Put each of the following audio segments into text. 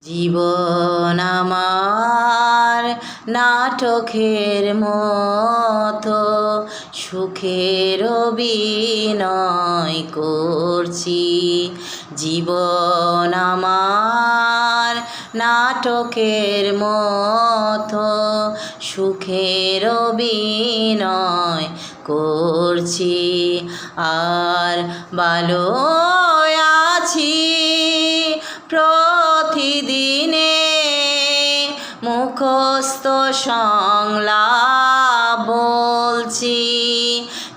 জীবন আমার নাটকের মতো সুখের অভিনয় করছি। জীবন আমার নাটকের মতো সুখের অভিনয় করছি। আর ভালো আছি প্রতিদিনে মুখস্থ সংলাপ বলছি।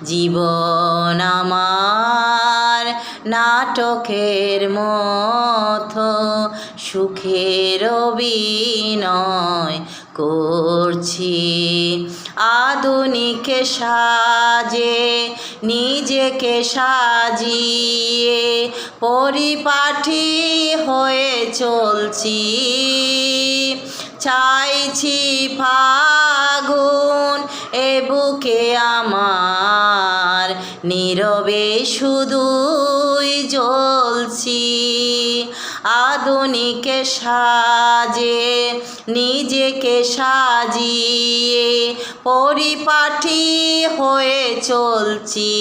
জীবন আমার নাটকের মতো সুখের অভিনয় করছি। আধুনিক সাজে নিজেকে সাজিয়ে পরিপাটি হয়ে চলছি। চাইছি ফাগুন এ বুকে আমার, নীরবে শুধুই জ্বলছি। আধুনিক সাজে নিজেকে সাজিয়ে পরিপাটি হয়ে চলছি।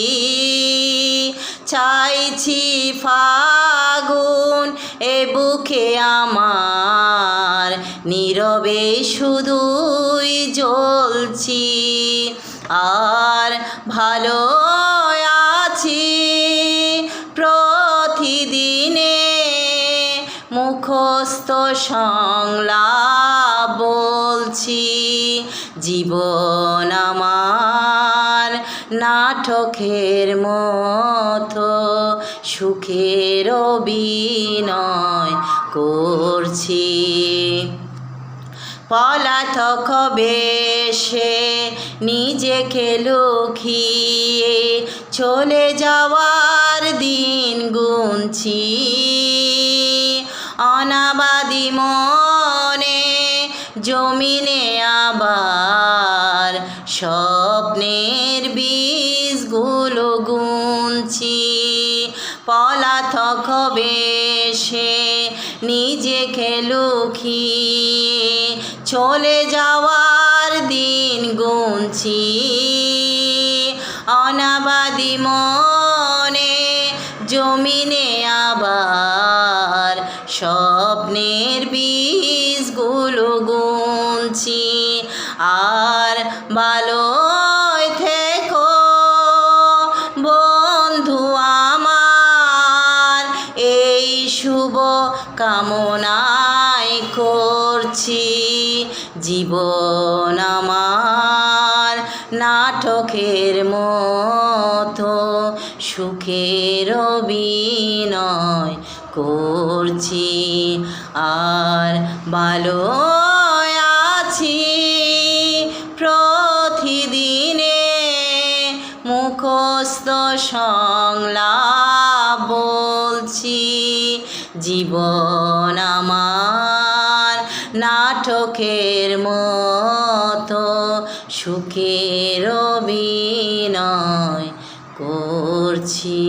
চাইছি ফাগুন এ বুকে আমার, নীরবে শুধুই জ্বলছি। আর ভালো আছি প্রতিদিনে মুখস্থ সংলাপ বলছি। জীবন আমার নাটকের মতো সুখের অভিনয় করছি। পলাতক বেশে নিজেকে লুকিয়ে চলে যাওয়ার দিন গুনছি। অনাবাদি মনে জমিনে আবার স্বপ্নের বীজগুলো গুনছি। পলাতক বেশে নিজেকে লুকিয়ে চলে যাওয়ার দিন গুনছি। অনাবাদি মনে জমিনে আবার স্বপ্নের বীজগুলো গুনছি। আর ভালোই থেকো বন্ধু আমার, এই শুভ কামনাই করছি। জীবন আমার নাটকের মতো সুখের অভিনয় করছি। আর ভালো আছি প্রতিদিনে মুখস্থ সংলাপ বলছি। জীবন আমার নাটকের মতো সুখের অভিনয় করছি।